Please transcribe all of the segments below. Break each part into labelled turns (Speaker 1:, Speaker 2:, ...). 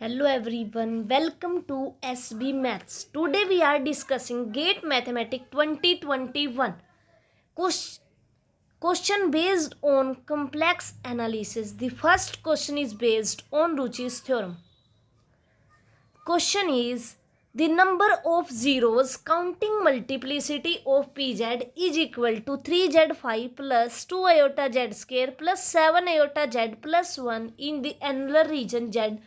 Speaker 1: Hello everyone, welcome to SB Maths. Today we are discussing GATE Mathematics 2021. Question based on complex analysis. The first question is based on Ruchi's theorem. Question is, the number of zeros counting multiplicity of pz is equal to 3z5 plus 2 iota z square plus 7 iota z plus 1 in the annular region z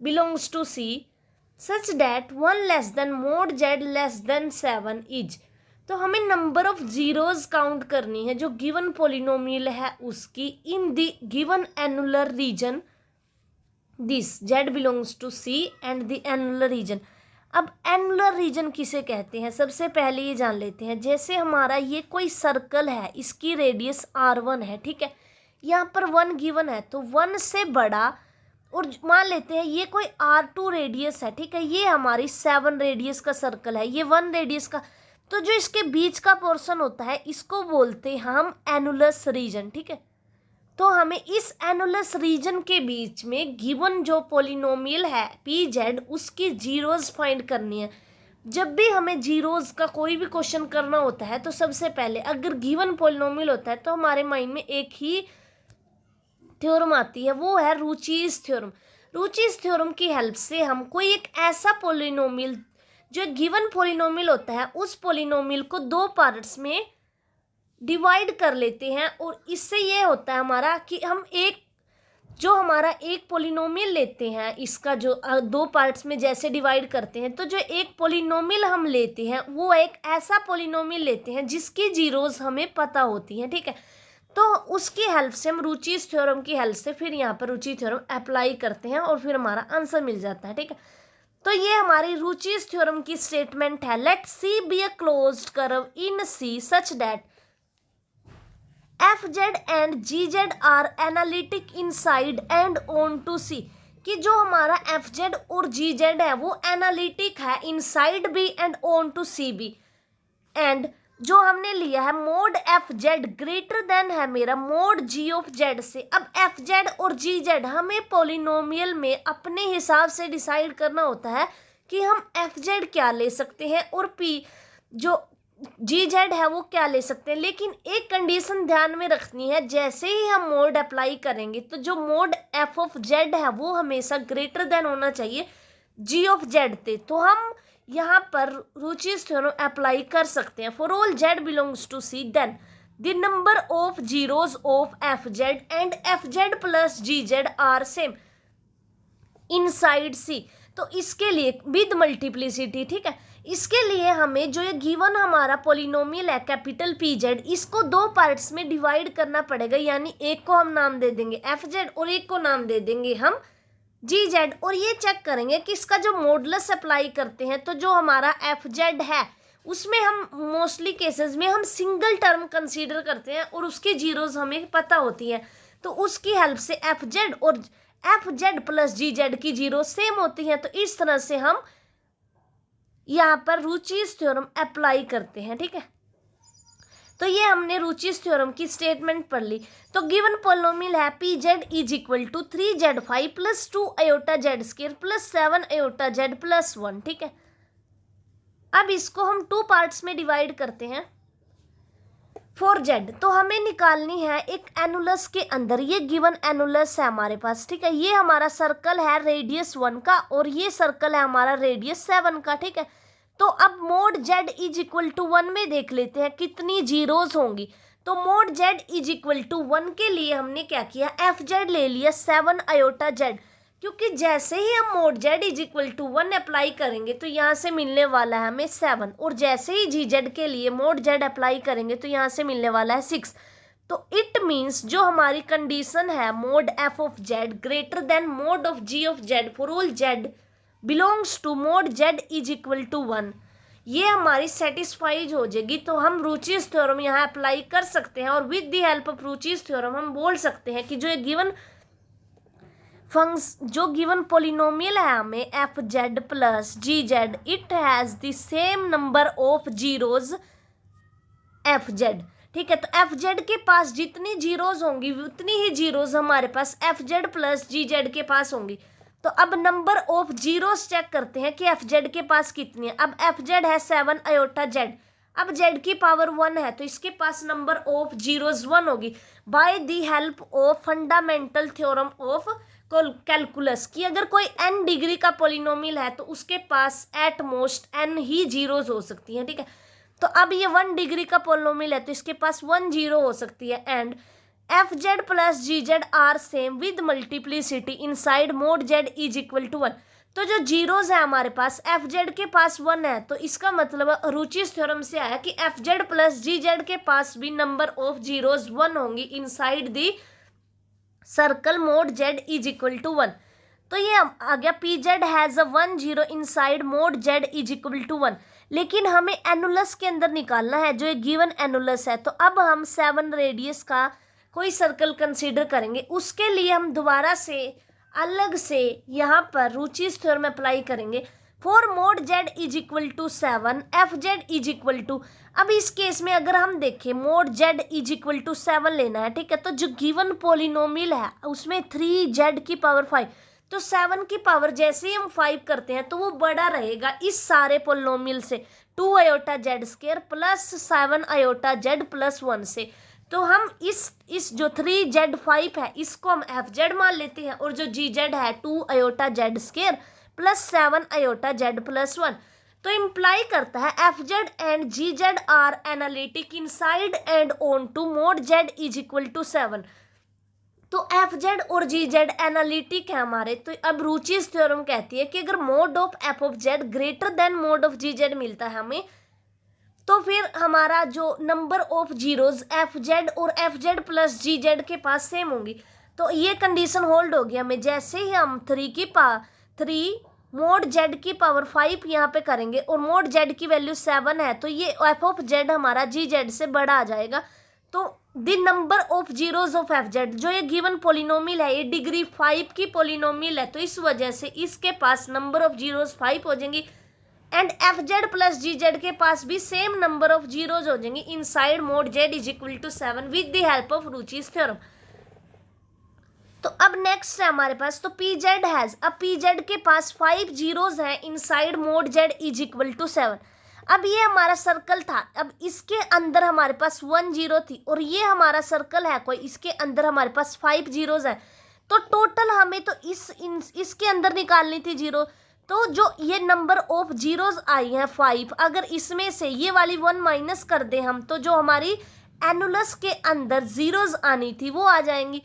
Speaker 1: belongs to C such that 1 less than mod z less than 7 is. तो हमें number of zeros count करनी है जो given polynomial है उसकी in the given annular region this z belongs to C and the annular region. अब annular region किसे कहते हैं सबसे पहले ये जान लेते हैं. जैसे हमारा ये कोई सर्कल है, इसकी रेडियस r1 है, ठीक है. यहाँ पर 1 गिवन है तो 1 से बड़ा, और मान लेते हैं ये कोई R2 रेडियस है, ठीक है. ये हमारी 7 रेडियस का सर्कल है, ये 1 रेडियस का. तो जो इसके बीच का पोर्शन होता है इसको बोलते हैं हम एनुलस रीजन, ठीक है. तो हमें इस एनुलस रीजन के बीच में गिवन जो पोलिनोमियल है pz उसकी जीरोज फाइंड करनी है. जब भी हमें जीरोज का कोई भी क्वेश्चन करना होता है तो सबसे पहले अगर गिवन पोलिनोमियल होता है तो हमारे माइंड में एक ही थ्योरम आती है, वो है रुचीज थ्योरम. रुचीज थ्योरम की हेल्प से हम कोई एक ऐसा पोलिनोमियल जो गिवन पोलिनोमियल होता है उस पोलिनोमियल को दो पार्ट्स में डिवाइड कर लेते हैं. और इससे ये होता है हमारा कि हम हमारा एक पोलिनोमियल लेते हैं, इसका जो दो पार्ट्स में जैसे डिवाइड करते हैं, तो जो एक पोलिनोमियल हम लेते हैं वो एक ऐसा पोलिनोमियल लेते हैं जिसकी जीरोज हमें पता होती हैं, ठीक है. तो उसकी हेल्प से हम रुचीज थ्योरम की हेल्प से फिर यहाँ पर रुचि थ्योरम अप्लाई करते हैं और फिर हमारा आंसर मिल जाता है, ठीक है. तो ये हमारी रुचीज थ्योरम की स्टेटमेंट है. Let C be a closed curve in C such that f z and g z are analytic inside and on to C. कि जो हमारा एफ जेड और जी जेड है वो एनालिटिक है इनसाइड भी एंड ऑन टू सी भी. एंड जो हमने लिया है mod F Z greater then है मेरा मोड जी ऑफ जेड से. अब एफ जेड और जी जेड हमें पोलिनोमियल में अपने हिसाब से डिसाइड करना होता है कि हम एफ जेड क्या ले सकते हैं और पी जो जी जेड है वो क्या ले सकते हैं. लेकिन एक कंडीशन ध्यान में रखनी है, जैसे ही हम मोड अप्लाई करेंगे तो जो मोड एफ ऑफ जेड है वो हमेशा ग्रेटर देन होना चाहिए जी ऑफ जेड से. तो हम यहाँ पर रुचीज थ्योरम अप्लाई कर सकते हैं. For all z belongs to C then the number of zeros of f z and f z plus g z are same inside C. तो इसके लिए विद मल्टीप्लिसिटी, ठीक है. इसके लिए हमें जो ये गिवन हमारा पोलिनोमियल है कैपिटल पी जेड, इसको दो पार्ट्स में डिवाइड करना पड़ेगा. यानी एक को हम नाम दे देंगे एफ जेड और एक को नाम दे देंगे हम जी जेड. और ये चेक करेंगे कि इसका जो मॉडुलस अप्लाई करते हैं तो जो हमारा एफ जेड है उसमें हम मोस्टली केसेस में हम सिंगल टर्म कंसीडर करते हैं और उसकी जीरोज हमें पता होती हैं. तो उसकी हेल्प से एफ जेड और f z plus g Z की जीरो सेम होती हैं. तो इस तरह से हम यहाँ पर रुचीज थ्योरम अप्लाई करते हैं, ठीक है. तो ये हमने रुचीज थ्योरम की स्टेटमेंट पढ़ ली. तो गिवन पोलिनोमियल है p z is equal to 3z5 plus 2 iota z square plus 7 iota z plus 1, ठीक है. अब इसको हम टू पार्ट्स में डिवाइड करते हैं. फॉर जेड तो हमें निकालनी है एक एनुलस के अंदर, ये गिवन एनुलस है हमारे पास, ठीक है. ये हमारा सर्कल है रेडियस 1 का और ये सर्कल है हमारा रेडियस 7 का, ठीक है. तो अब mod z is equal to 1 में देख लेते हैं कितनी जीरोज होंगी. तो mod z is equal to 1 के लिए हमने क्या किया, एफ जेड ले लिया 7 आयोटा जेड, क्योंकि जैसे ही हम mod z is equal to 1 apply करेंगे तो यहाँ से मिलने वाला है हमें 7, और जैसे ही जी जेड के लिए मोड जेड अप्लाई करेंगे तो यहाँ से मिलने वाला है 6. तो इट मीन्स जो हमारी कंडीशन है mod f of z greater than mod of g of z for all z belongs to mod z is equal to 1, ये हमारी सेटिस्फाइज हो जाएगी. तो हम रुचीज थ्योरम यहाँ अप्लाई कर सकते हैं और with the help of Rouché's theorem हम बोल सकते हैं कि जो गिवन पोलिनोमियल है हमें f z plus g z, it has the same number of zeros f z, ठीक है. तो एफ जेड के पास जितनी जीरोज होंगी उतनी ही जीरोज हमारे पास F z plus g z के पास होंगी. तो अब नंबर ऑफ जीरोस चेक करते हैं कि एफ जेड के पास कितनी है। अब एफ जेड है 7 आयोटा जेड, अब जेड की पावर 1 है तो इसके पास नंबर ऑफ जीरोस 1 होगी। By the help of fundamental theorem of calculus कि अगर कोई n डिग्री का पोलिनोमियल है तो उसके पास एट मोस्ट n ही जीरोस हो सकती हैं, ठीक है। तो अब ये 1 डिग्री का पोलिनोमियल है तो इसके पास 1 जीरो हो सकती है। And f z plus g z are same with multiplicity inside mod z is equal to 1। तो जो जीरोस है हमारे पास, एफ जेड के पास 1 है तो इसका मतलब रुचिस थ्योरम से आया कि f z plus g z के पास भी नंबर ऑफ जीरोस 1 होंगी inside the circle mod z is equal to 1। तो ये आ गया p z has a 1 zero inside mod z is equal to 1। लेकिन हमें एनुलस के अंदर निकालना है जो एक गिवन एनुलस है। तो अब हम 7 रेडियस का कोई सर्कल कंसीडर करेंगे, उसके लिए हम दोबारा से अलग से यहाँ पर रुचिस थ्योरम अप्लाई करेंगे। For mod z is equal to 7 f z is equal to, अब इस केस में अगर हम देखें mod z is equal to 7 लेना है, ठीक है। तो जो गिवन पोलिनोमियल है उसमें 3 जेड की पावर 5, तो 7 की पावर जैसे ही हम 5 करते हैं तो वो बड़ा रहेगा इस सारे पोलिनोमियल से 2 iota z square plus 7 iota z plus 1 से। तो हम इस जो 3 जेड 5 है इसको हम एफ जेड मान लेते हैं और जो जी जेड है 2 iota z square plus 7 iota z plus 1। तो इम्प्लाई करता है f z and g z are analytic inside and on to mod z is equal to 7। तो एफ जेड और जी जेड एनालिटिक है हमारे। तो अब रुचिस थ्योरम कहती है कि अगर mod of f of z greater than mod of g z मिलता है हमें, तो फिर हमारा जो number of zeros f z और f z plus g z के पास सेम होंगी। तो ये कंडीशन होल्ड होगी हमें जैसे ही हम 3 मोड जेड की पावर 5 यहाँ पे करेंगे और मोड जेड की वैल्यू 7 है तो ये एफ ऑफ जेड हमारा जी जेड से बड़ा आ जाएगा। तो the number of zeros of f Z, जो ये गिवन पोलिनोमियल है ये डिग्री 5 की पोलिनोमियल है तो इस वजह से इसके पास नंबर ऑफ जीरोस 5 हो जाएंगी। And f z plus g z के पास भी सेम नंबर ऑफ जीरोस हो जाएंगे inside mod z is equal to 7 with the help of Rouché's theorem. तो अब नेक्स्ट है हमारे पास, तो पी जेड हैज, अब पी जेड के पास 5 जीरोस हैं inside mod z is equal to 7। अब ये हमारा सर्कल था, अब इसके अंदर हमारे पास 1 जीरो थी और ये हमारा सर्कल है कोई, इसके अंदर हमारे पास 5 जीरोस है। तो टोटल हमें तो इसके अंदर निकालनी थी जीरो। तो जो ये नंबर ऑफ जीरोस आई हैं 5, अगर इसमें से ये वाली 1 माइनस कर दें हम तो जो हमारी एनुलस के अंदर जीरोस आनी थी वो आ जाएंगी।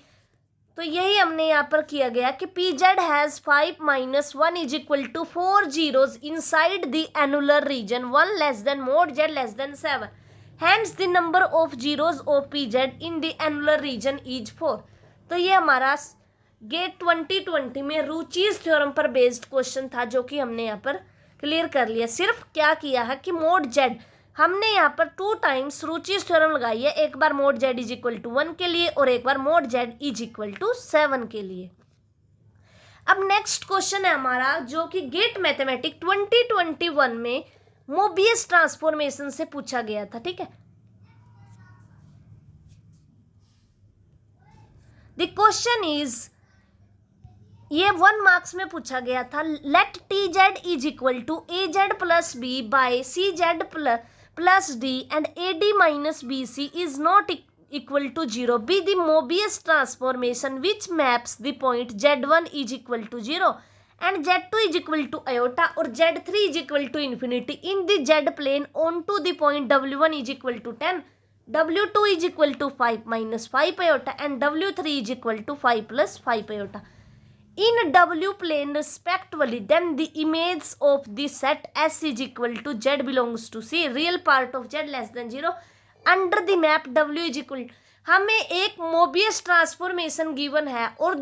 Speaker 1: तो यही हमने यहाँ पर किया गया कि p z has 5 minus 1 is equal to 4 zeros inside the annular region 1 less than mod z less than 7। Hence the number of zeros of p z in the annular region is 4। तो ये हमारा GATE 2020 में Rouche's theorem पर based question था जो कि हमने यहाँ पर क्लियर कर लिया। सिर्फ क्या किया है कि मोड जेड हमने यहाँ पर 2 टाइम्स रुचिस थ्योरम लगाई है, एक बार mod z is equal to 1 के लिए और एक बार mod z is equal to 7 के लिए। अब नेक्स्ट क्वेश्चन है हमारा जो कि गेट मैथमेटिक 2021 में मोबियस ट्रांसफॉर्मेशन से पूछा गया था, ठीक है। द क्वेश्चन इज, ये 1 मार्क्स में पूछा गया था। Let T z is equal to a z plus b by c z plus d and a d minus b c is not equal to 0 be the Mobius transformation which maps the point z1 is equal to 0 and z2 is equal to iota और z3 is equal to infinity in the z plane onto the point w1 is equal to 10, w2 is equal to 5 minus 5 iota and w3 is equal to 5 plus 5 iota in W plane respectively, then the image of the set S is equal to Z belongs to C, real part of Z less than 0 under the map W is equal। हमें एक Mobius transformation given है और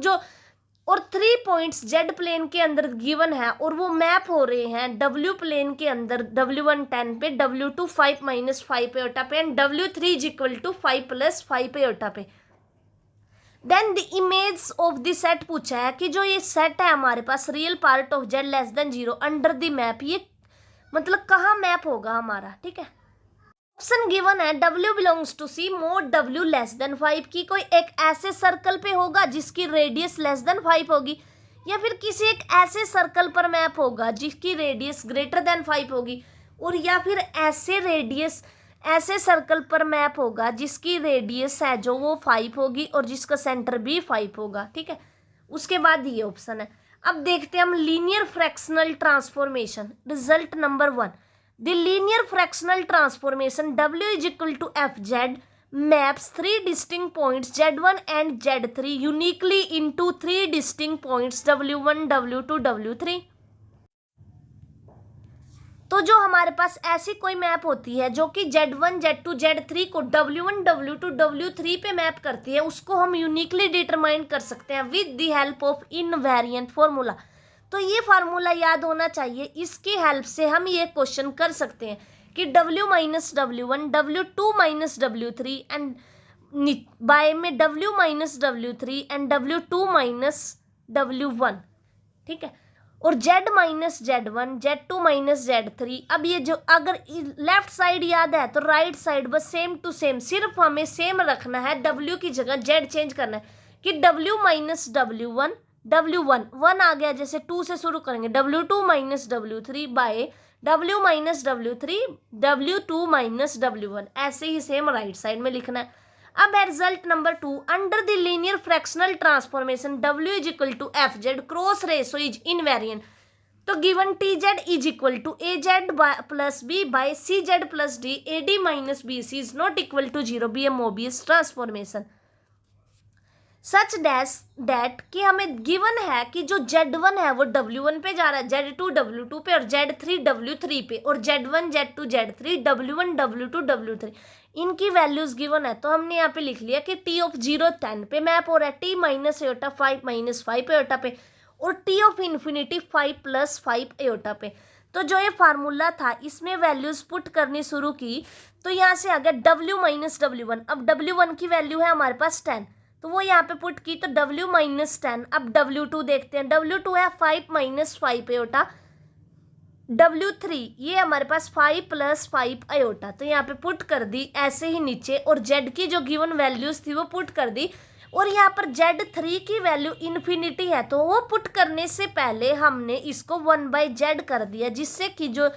Speaker 1: 3 points Z plane के अंदर given है और वो map हो रहे हैं W प्लेन के अंदर W1 10 पे, W2 5 माइनस 5 आयोटा पे and W3 is equal to 5 plus 5 iota पे। Then the image of the set पूछा है कि जो ये सेट है हमारे पास real part of z less than 0 under the map, ये मतलब कहाँ मैप होगा हमारा, ठीक है। ऑप्शन गिवन है W belongs to C mod W less than 5 की कोई एक ऐसे सर्कल पे होगा जिसकी रेडियस लेस देन 5 होगी, या फिर किसी एक ऐसे सर्कल पर मैप होगा जिसकी रेडियस ग्रेटर देन 5 होगी, और या फिर ऐसे सर्कल पर मैप होगा जिसकी रेडियस है जो वो 5 होगी और जिसका सेंटर भी 5 होगा। ठीक है, उसके बाद ये ऑप्शन है। अब देखते हैं हम linear fractional transformation. Result number 1, the linear fractional transformation W is equal to FZ maps 3 distinct points Z1 and Z3 uniquely into 3 distinct points W1, W2, W3। तो जो हमारे पास ऐसी कोई मैप होती है जो कि Z1, Z2, Z3 को W1, W2, W3 पे मैप करती है, उसको हम यूनिकली डिटरमाइन कर सकते हैं with the help of invariant formula. तो ये फार्मूला याद होना चाहिए, इसकी हेल्प से हम ये क्वेश्चन कर सकते हैं कि W minus W1, W2 minus W3 and by में W minus W3 and W2 minus W1। ठीक है, और Z minus Z1, Z2 minus Z3। अब ये जो अगर लेफ्ट साइड याद है तो राइट साइड बस सेम टू सेम, सिर्फ हमें सेम रखना है, W की जगह Z चेंज करना है कि W माइनस W1, W1 1 आ गया, जैसे 2 से शुरू करेंगे, W2 minus W3 by W minus W3, W2 minus W1, ऐसे ही सेम राइट साइड में लिखना है। अब है result number 2, under the linear fractional transformation W is equal to FZ cross ratio is invariant. तो given TZ is equal to AZ plus B by CZ plus D, AD minus BC is not equal to 0, be a Mobius transformation such that कि हमें given है कि जो Z1 है वो W1 पे जा रहा है, Z2 W2 पे और Z3 W3 पे, और Z1 Z2 Z3 W1 W2 W3 इनकी वैल्यूज गिवन है। तो हमने यहाँ पे लिख लिया कि T ऑफ 0 10 पे मैप हो रहा है, T minus aorta 5 minus 5 aorta पे, और T of infinity 5 plus 5 aorta पे। तो जो ये फार्मूला था इसमें वैल्यूज पुट करनी शुरू की, तो यहाँ से आ गया W माइनस W1। अब W1 की वैल्यू है हमारे पास 10, तो वो यहाँ पे पुट की, तो W माइनस 10। अब W2 देखते हैं, W2 है 5 माइनस 5 एयोटा, W3 ये हमारे पास 5 प्लस 5 एयोटा, तो यहाँ पे पुट कर दी ऐसे ही नीचे, और Z की जो गिवन वैल्यूज थी वो पुट कर दी, और यहाँ पर Z3 की वैल्यू इन्फिनिटी है, तो वो पुट करने से पहले हमने इसको 1/Z कर दिया, जिससे कि जो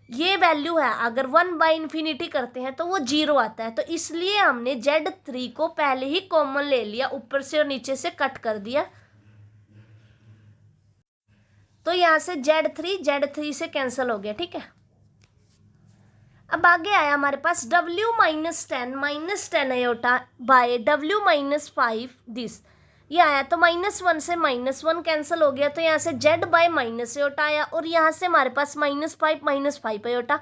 Speaker 1: ये वैल्यू है अगर 1/इन्फिनिटी करते हैं तो वो 0 आता है, तो इसलिए हमने Z3 को पहले ही कॉमन ले लिया, ऊपर से और नीचे से कट कर दिया। तो यहाँ से Z3 से कैंसिल हो गया। ठीक है, अब आगे आया हमारे पास W minus 10 iota by W minus 5 this, ये आया, तो -1 से -1 कैंसिल हो गया, तो यहाँ से Z बाय माइनस एयोटा आया, और यहाँ से हमारे पास -5 एयोटा।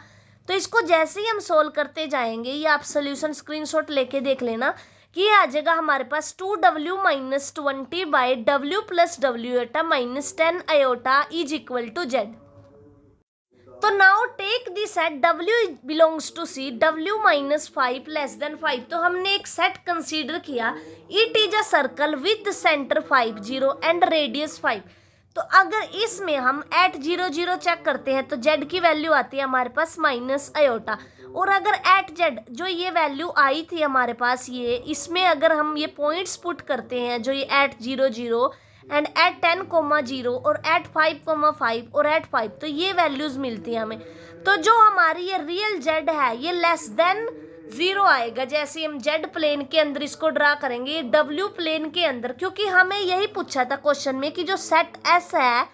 Speaker 1: तो इसको जैसे ही हम सोल्व करते जाएंगे, ये आप सोल्यूशन स्क्रीनशॉट लेके देख लेना कि ये आ जाएगा हमारे पास 2W minus 20 by W plus W iota minus 10 iota is equal to Z। तो now take the set W belongs to C, W minus 5 less than 5। तो हमने एक सेट कंसीडर किया, it is a circle with centre 5 0 and radius 5। तो अगर इसमें हम eight 0 0 check करते हैं तो Z की वैल्यू आती है हमारे पास माइनस एयोटा, और अगर एट Z जो ये वैल्यू आई थी हमारे पास, ये इसमें अगर हम ये पॉइंट्स पुट करते हैं जो ये एट 0 0 एंड एट 10, 0 और एट 5, 5 और एट 5, तो ये वैल्यूज मिलती है हमें। तो जो हमारी ये रियल Z है ये लेस देन 0 आएगा, जैसे हम Z प्लेन के अंदर इसको ड्रा करेंगे, W प्लेन के अंदर, क्योंकि हमें यही पूछा था क्वेश्चन में कि जो सेट S है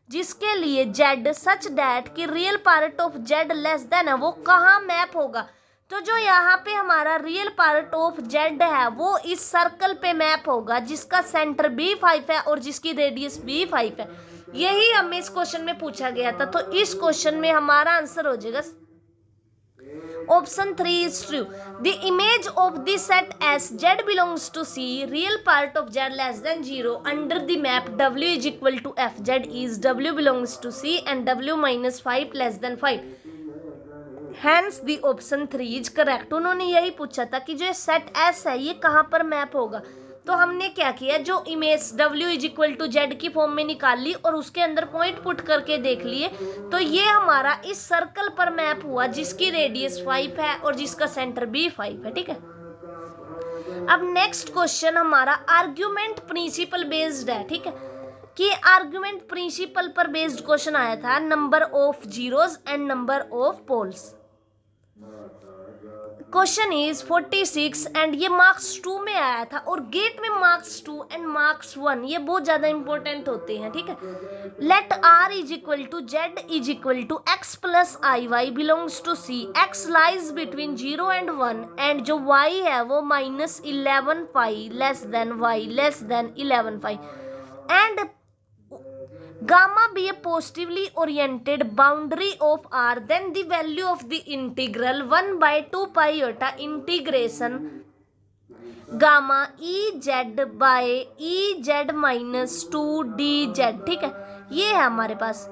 Speaker 1: जिसके लिए Z सच डैट कि real part of Z less than है, वो कहाँ मैप होगा। तो जो यहाँ पे हमारा रियल पार्ट ऑफ Z है वो इस सर्कल पे मैप होगा जिसका सेंटर B5 है और जिसकी रेडियस B5 है। यही हमें इस क्वेश्चन में पूछा गया था, तो इस क्वेश्चन में हमारा आंसर हो जाएगा option 3 is true. The image of the set S Z belongs to C, real part of Z less than 0 under the map W is equal to FZ is W belongs to C and W minus 5 less than 5. Hence the option 3 is correct। उन्होंने यही पूछा था कि जो set S है ये कहाँ पर मैप होगा। तो हमने क्या किया, जो image W is equal to Z की फॉर्म में निकाल ली और उसके अंदर पॉइंट पुट करके देख लिए, तो ये हमारा इस सर्कल पर मैप हुआ जिसकी रेडियस 5 है और जिसका सेंटर B5 है। ठीक है, अब नेक्स्ट क्वेश्चन हमारा आर्ग्यूमेंट प्रिंसिपल बेस्ड है। ठीक है, कि आर्गुमेंट प्रिंसिपल पर बेस्ड क्वेश्चन आया था, number of zeros and number of poles. Question is 46 and ये मार्क्स 2 में आया था, और गेट में मार्क्स 2 एंड मार्क्स 1 ये बहुत ज्यादा इंपॉर्टेंट होते हैं, ठीक है। Let r is equal to z is equal to x plus i y belongs to c, x lies between 0 and 1 and जो y है वो -11 pi less than y less than 11 pi and gamma be a positively oriented boundary of r, then the value of the integral 1 by 2 pi iota integration gamma ez by ez minus 2 dz, ठीक है। ये है हमारे पास।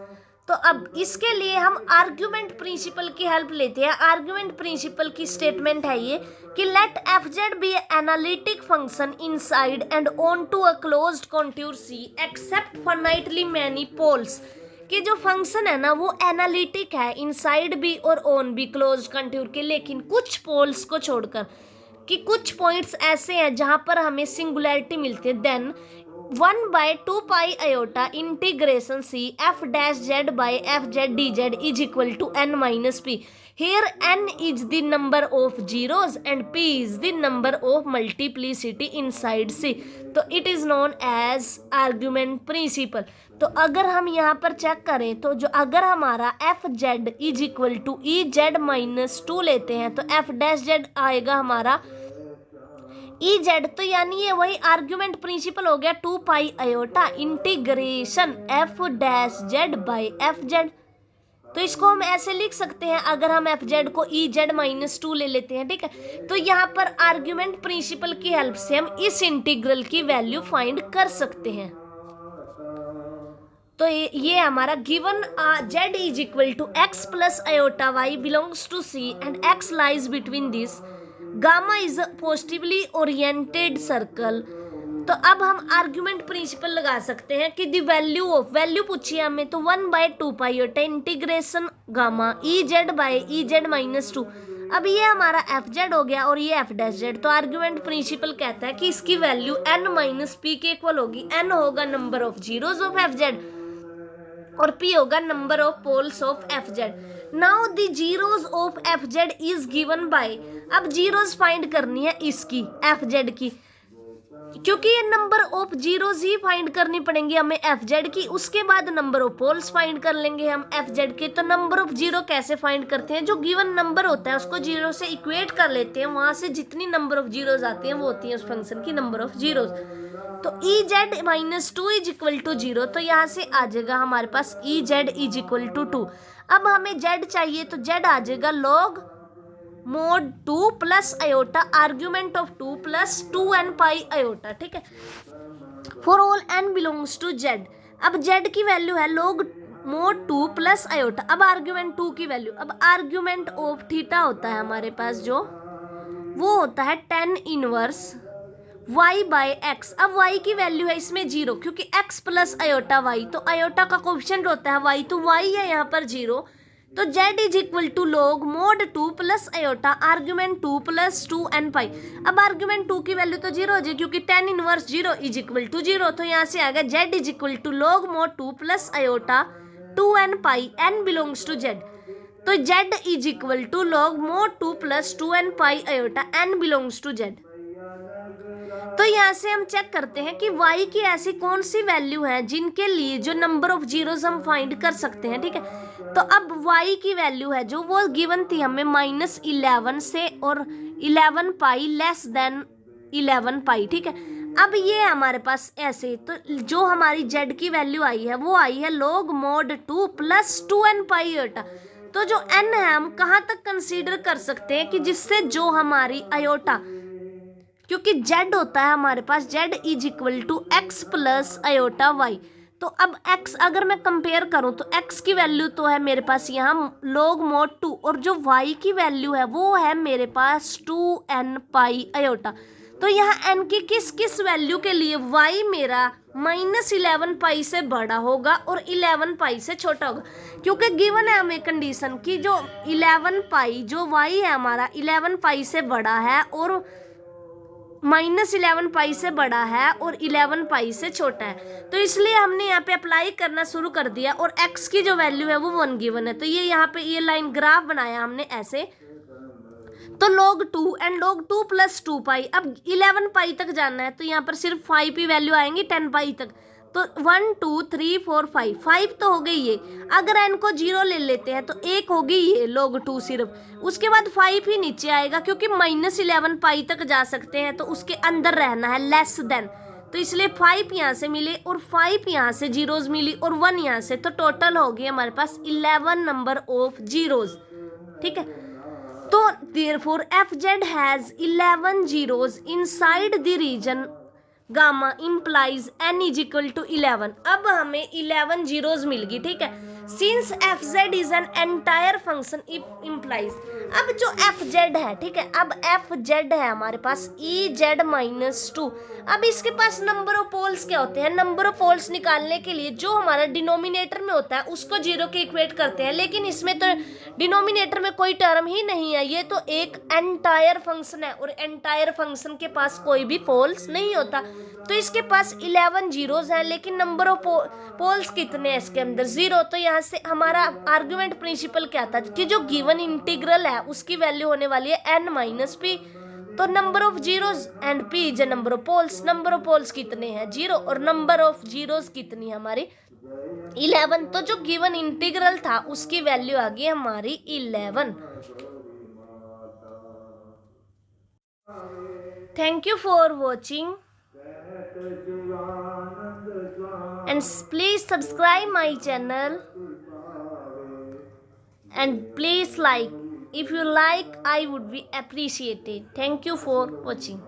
Speaker 1: तो अब इसके लिए हम आर्ग्यूमेंट प्रिंसिपल की हेल्प लेते हैं। आर्ग्यूमेंट प्रिंसिपल की स्टेटमेंट है ये कि let f z be analytic function inside and on to a closed contour C except finitely many poles, कि जो फंक्शन है ना वो एनालिटिक है इनसाइड भी और ऑन भी क्लोज्ड कंटूर के, लेकिन कुछ पोल्स को छोड़कर, कि कुछ पॉइंट्स ऐसे हैं जहां पर हमें सिंगुलैरिटी मिलती है। Then 1 by 2 pi iota integration c f dash z by f z dz is equal to n minus p. Here n is the number of zeros and p is the number of multiplicity inside c. तो it is known as argument principle. तो अगर हम यहाँ पर check करें तो जो अगर हमारा f z is equal to e z minus 2 लेते हैं तो एफ डैश जेड आएगा हमारा ई जेड, तो यानी ये वही आर्ग्यूमेंट प्रिंसिपल हो गया 2 पाई iota integration F dash Z by F Z. तो इसको हम ऐसे लिख सकते हैं अगर हम एफ जेड को ई जेड माइनस 2 ले लेते हैं, ठीक है। तो यहाँ पर आर्ग्यूमेंट प्रिंसिपल की हेल्प से हम इस इंटीग्रल की वैल्यू फाइंड कर सकते हैं। तो ये हमारा given z is equal to x plus iota y belongs to C and x lies between this, gamma is a positively oriented circle. तो अब हम आर्ग्यूमेंट प्रिंसिपल लगा सकते हैं कि द वैल्यू ऑफ, वैल्यू पूछी हमें तो 1 बाय 2 पाई होता है integration gamma E Z by E z minus 2। अब ये हमारा एफ जेड हो गया और ये एफ डैश जेड। तो आर्ग्यूमेंट प्रिंसिपल कहता है कि इसकी वैल्यू एन माइनस पी के इक्वल होगी। एन होगा number of zeros of f z और p होगा number of poles of f z. Now the zeros of f z is given by, अब जीरोज फाइंड करनी है इसकी एफ जेड की, क्योंकि ये नंबर ऑफ जीरोज ही फाइंड करनी पड़ेंगी हमें एफ जेड की, उसके बाद नंबर ऑफ पोल्स फाइंड कर लेंगे हम एफ जेड के। तो नंबर ऑफ जीरो कैसे फाइंड करते हैं, जो गिवन नंबर होता है उसको जीरो से इक्वेट कर लेते हैं, वहां से जितनी नंबर ऑफ जीरोज आती हैं वो होती है उस फंक्शन की नंबर ऑफ जीरोज। तो ई z minus 2 is equal to 0, तो यहाँ से आ जाएगा हमारे पास E Z is equal to 2। अब हमें जेड चाहिए तो जेड आ जाएगा log mod 2 plus iota argument of 2 plus 2 n pi iota, ठीक है, for all N belongs to Z. अब जेड की वैल्यू है लॉग मोड 2 प्लस आयोटा, अब आर्ग्यूमेंट 2 की वैल्यू, अब आर्ग्यूमेंट ऑफ थीटा होता है हमारे पास जो वो होता है 10 इनवर्स y बाय एक्स। अब y की वैल्यू है इसमें 0, क्योंकि x प्लस आयोटा y, तो आयोटा का कोफिशिएंट होता है y, तो y है यहाँ पर 0। तो z is equal to log mod 2 plus iota argument 2 plus 2 n pi. अब आर्ग्यूमेंट 2 की वैल्यू तो 0 हो जाए क्योंकि 10 इनवर्स 0 इज इक्वल टू 0, तो यहाँ से आ गया z is equal to log mod 2 plus iota 2 n pi, n belongs to z। तो z is equal to log mod 2 plus 2 n pi iota n belongs to z। तो यहाँ से हम चेक करते हैं कि y की ऐसी कौन सी वैल्यू है जिनके लिए जो नंबर ऑफ जीरोस हम फाइंड कर सकते हैं, ठीक है। तो अब y की वैल्यू है जो वो गिवन थी हमें -11 से और 11 पाई लेस देन 11 पाई, ठीक है। अब ये हमारे पास ऐसे, तो जो हमारी z की वैल्यू आई है वो आई है log mod 2 प्लस 2n पाई आयोटा। तो जो n है हम कहाँ तक कंसीडर कर सकते हैं कि जिससे जो हमारी आयोटा, क्योंकि z होता है हमारे पास z is equal to x plus iota y. तो अब x अगर मैं कंपेयर करूं तो x की वैल्यू तो है मेरे पास यहाँ log mod 2 और जो y की वैल्यू है वो है मेरे पास 2n पाई आयोटा। तो यहाँ n की किस किस वैल्यू के लिए y मेरा -11 पाई से बड़ा होगा और 11 पाई से छोटा होगा, क्योंकि गिवन है हमें कंडीशन की जो 11 पाई जो y है हमारा 11 पाई से बड़ा है और -11 पाई से बड़ा है और 11 पाई से छोटा है, तो इसलिए हमने यहाँ पे अप्लाई करना शुरू कर दिया और x की जो वैल्यू है वो 1 गिवन है। तो ये यहाँ पे ये लाइन ग्राफ बनाया हमने ऐसे, तो log 2 एंड log 2 प्लस 2 पाई। अब 11 पाई तक जाना है तो यहाँ पर सिर्फ 5 ही वैल्यू आएंगी 10 पाई तक, तो 1 2 3 4 5 तो हो गई ये। अगर n को 0 ले लेते हैं तो एक होगी ये log 2 सिर्फ, उसके बाद 5 ही नीचे आएगा क्योंकि -11 पाई तक जा सकते हैं तो उसके अंदर रहना है लेस देन, तो इसलिए 5 यहाँ से मिले और 5 यहाँ से जीरोज मिली और 1 यहाँ से, तो टोटल हो गई हमारे पास 11 नंबर ऑफ जीरोज। ठीक है, तो therefore fz has 11 zeros inside the region gamma implies n is equal to 11। अब हमें 11 जीरोज मिल गई। ठीक है, since fz is an entire function it implies, अब जो fz है, ठीक है, अब fz है हमारे पास ez-2। अब इसके पास नंबर ऑफ पोल्स क्या होते हैं, नंबर ऑफ पोल्स निकालने के लिए जो हमारा डिनोमिनेटर में होता है उसको 0 के इक्वेट करते हैं, लेकिन इसमें तो डिनोमिनेटर में कोई टर्म ही नहीं है, ये तो एक एंटायर फंक्शन है और एंटायर फंक्शन के पास कोई भी पोल्स नहीं होता, तो इसके पास 11 जीरोज हैं, लेकिन नंबर ऑफ पोल्स कितने हैं इसके अंदर 0। तो यहाँ से हमारा आर्गुमेंट प्रिंसिपल क्या था कि जो गिवन इंटीग्रल है उसकी वैल्यू होने वाली है n-p, तो number of zeros and p is number of poles. Number of poles कितने हैं 0 और नंबर ऑफ जीरोज कितनी है हमारी 11, तो जो गिवन इंटीग्रल था उसकी वैल्यू आ गई हमारी 11। Thank you for watching and please subscribe my channel and please like, if you like I would be appreciated. Thank you for watching.